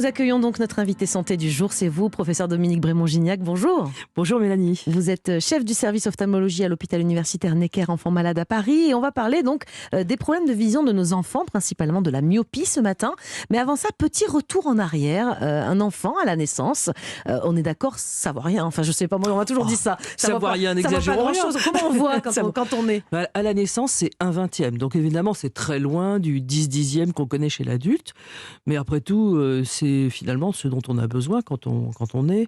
Nous accueillons donc notre invité santé du jour, c'est vous, professeur Dominique Brémond-Gignac. Bonjour. Bonjour Mélanie. Vous êtes chef du service ophtalmologie à l'hôpital universitaire Necker Enfants Malades à Paris et on va parler donc des problèmes de vision de nos enfants, principalement de la myopie ce matin. Mais avant ça, petit retour en arrière. Un enfant à la naissance, on est d'accord, ça voit rien. Enfin, je sais pas, moi on m'a toujours dit ça. Ça voit rien, n'exagérons rien. Comment on voit quand on est À la naissance, c'est 1/20. Donc évidemment, c'est très loin du 10/10 qu'on connaît chez l'adulte. Mais après tout, c'est finalement ce dont on a besoin quand on est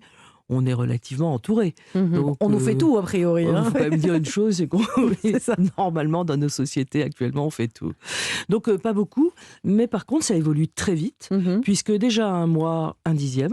relativement entouré. Donc, on nous fait tout, a priori. Il faut quand même dire une chose, c'est qu'on normalement, dans nos sociétés actuellement, on fait tout. Donc, pas beaucoup, mais par contre, ça évolue très vite, puisque déjà 1 mois, 1/10,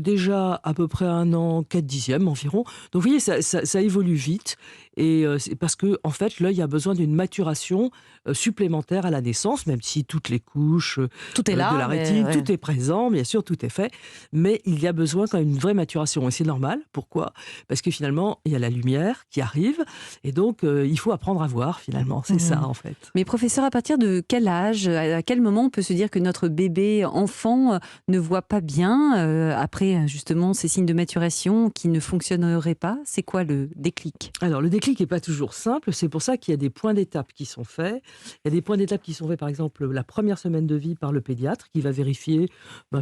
déjà à peu près 1 an, 4/10 environ. Donc, vous voyez, ça évolue vite, et c'est parce que, en fait, l'œil a besoin d'une maturation supplémentaire à la naissance, même si toutes les couches tout est là, de la rétine, ouais. tout est présent, bien sûr, tout est fait, mais il y a besoin quand même d'une vraie maturation. Et c'est normal. Pourquoi ? Parce que finalement, il y a la lumière qui arrive, et donc il faut apprendre à voir, finalement. C'est ça, en fait. Mais professeur, à partir de quel âge, à quel moment on peut se dire que notre bébé enfant ne voit pas bien, après justement ces signes de maturation qui ne fonctionneraient pas ? C'est quoi le déclic ? Alors, le déclic n'est pas toujours simple. C'est pour ça qu'il y a des points d'étape qui sont faits. Il y a des points d'étape qui sont faits, par exemple, la première semaine de vie par le pédiatre, qui va vérifier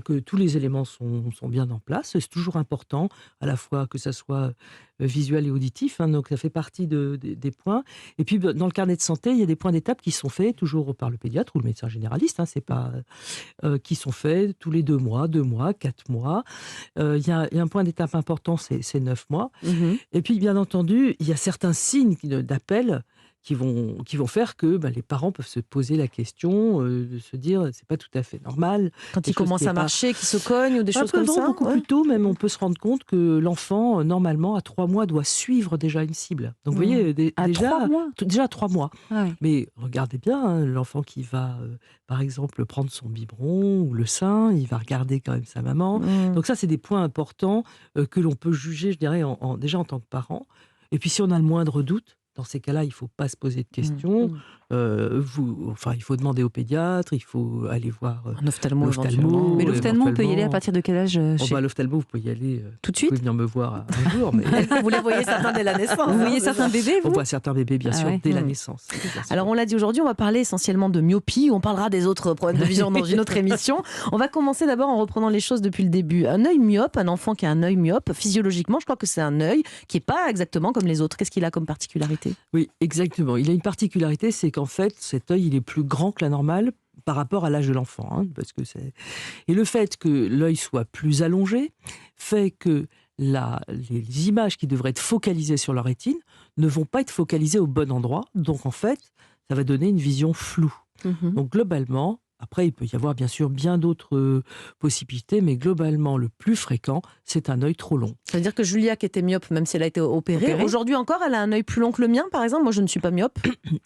que tous les éléments sont bien en place. C'est toujours important, à la fois que ça soit visuel et auditif. Donc, ça fait partie des points. Et puis, dans le carnet de santé, il y a des points d'étape qui sont faits, toujours par le pédiatre ou le médecin généraliste. C'est pas, qui sont faits tous les 2 mois, 4 mois. Il y a un point d'étape important, c'est 9 mois. Et puis, bien entendu, il y a certains signes d'appel qui vont faire que les parents peuvent se poser la question, de se dire c'est pas tout à fait normal. Quand il commence à marcher, qu'il se cogne ou des choses comme ça. Beaucoup plus tôt, même, on peut se rendre compte que l'enfant, normalement, à 3 mois, doit suivre déjà une cible. Donc, vous voyez, déjà à 3 mois. Ah oui. Mais regardez bien, l'enfant qui va, par exemple, prendre son biberon ou le sein, il va regarder quand même sa maman. Donc ça, c'est des points importants que l'on peut juger, je dirais, déjà en tant que parent. Et puis, si on a le moindre doute, dans ces cas-là, il ne faut pas se poser de questions. Il faut demander au pédiatre, il faut aller voir un ophtalmo. Mais l'ophtalmo, on peut y aller à partir de quel âge l'ophtalmo, vous pouvez y aller tout de suite. Vous pouvez venir me voir un jour. Mais... Vous les voyez certains dès la naissance. Vous voyez certains bébés, vous ? On voit certains bébés, bien sûr, dès la naissance. Alors, on l'a dit aujourd'hui, on va parler essentiellement de myopie. On parlera des autres problèmes de vision dans une autre émission. On va commencer d'abord en reprenant les choses depuis le début. Un œil myope, un enfant qui a un œil myope, physiologiquement, je crois que c'est un œil qui n'est pas exactement comme les autres. Qu'est-ce qu'il a comme particularité ? Oui, exactement. Il a une particularité, c'est qu'en fait, cet œil, il est plus grand que la normale par rapport à l'âge de l'enfant. Et le fait que l'œil soit plus allongé fait que les images qui devraient être focalisées sur la rétine ne vont pas être focalisées au bon endroit. Donc, en fait, ça va donner une vision floue. Donc, globalement, après, il peut y avoir bien sûr bien d'autres possibilités, mais globalement, le plus fréquent, c'est un œil trop long. Ça veut dire que Julia, qui était myope, même si elle a été opérée, aujourd'hui encore, elle a un œil plus long que le mien, par exemple. Moi, je ne suis pas myope.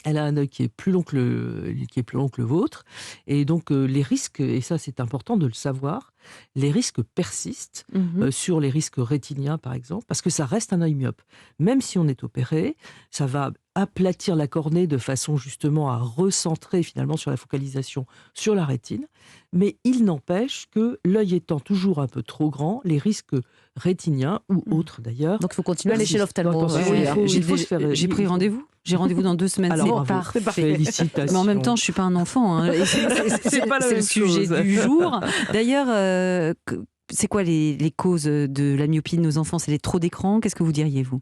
Elle a un œil qui est plus long que le vôtre. Et donc, les risques, et ça, c'est important de le savoir, les risques persistent sur les risques rétiniens, par exemple, parce que ça reste un œil myope. Même si on est opéré, ça va aplatir la cornée de façon justement à recentrer finalement sur la focalisation sur la rétine. Mais il n'empêche que l'œil étant toujours un peu trop grand, les risques rétiniens ou autres d'ailleurs. Donc il faut continuer à aller chez l'ophtalmo. J'ai pris rendez-vous. J'ai rendez-vous dans 2 semaines. Alors, c'est parfait. Félicitations. Mais en même temps, je ne suis pas un enfant. C'est le sujet du jour. D'ailleurs, c'est quoi les causes de la myopie de nos enfants ? C'est les trop d'écran ? Qu'est-ce que vous diriez, vous ?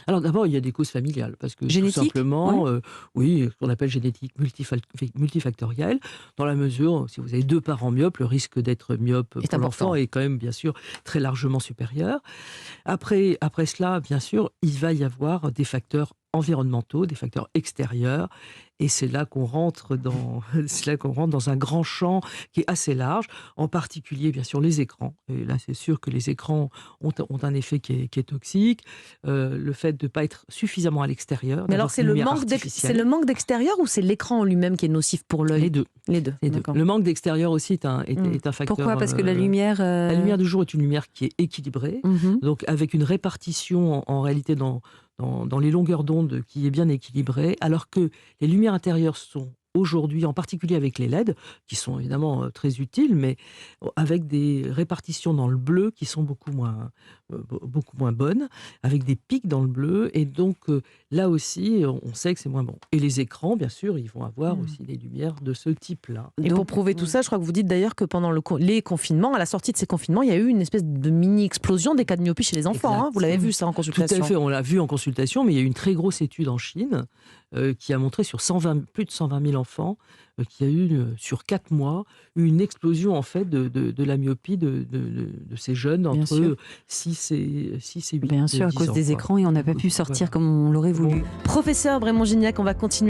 Alors d'abord, il y a des causes familiales, parce que génétique, tout simplement, ce qu'on appelle génétique multifactorielle, dans la mesure, si vous avez 2 parents myopes, le risque d'être myope pour l'enfant est quand même, bien sûr, très largement supérieur. Après cela, bien sûr, il va y avoir des facteurs environnementaux, des facteurs extérieurs, et c'est là qu'on rentre dans un grand champ qui est assez large, en particulier bien sûr les écrans. Et là c'est sûr que les écrans ont un effet qui est toxique, le fait de ne pas être suffisamment à l'extérieur. Mais alors c'est le manque d'extérieur ou c'est l'écran en lui-même qui est nocif pour l'œil ? Les deux. Le manque d'extérieur aussi est un facteur. Pourquoi ? Parce que la lumière... La lumière du jour est une lumière qui est équilibrée, donc avec une répartition en réalité dans les longueurs d'onde qui est bien équilibrée, alors que les lumières intérieures sont aujourd'hui, en particulier avec les LED, qui sont évidemment très utiles, mais avec des répartitions dans le bleu qui sont beaucoup moins bonnes, avec des pics dans le bleu, et donc là aussi, on sait que c'est moins bon. Et les écrans, bien sûr, ils vont avoir aussi des lumières de ce type-là. Et pour prouver tout ça, je crois que vous dites d'ailleurs que pendant les confinements, à la sortie de ces confinements, il y a eu une espèce de mini-explosion des cas de myopie chez les enfants. Hein. Vous l'avez vu ça en Tout consultation? à fait, on l'a vu en consultation, mais il y a eu une très grosse étude en Chine qui a montré sur plus de 120 000 enfants qu'il y a eu, sur 4 mois, une explosion en fait de la myopie de ces jeunes entre 6 et 8 Bien sûr, à cause des écrans, et on n'a pas pu sortir comme on l'aurait voulu. Professeur Brémond-Gignac, on va continuer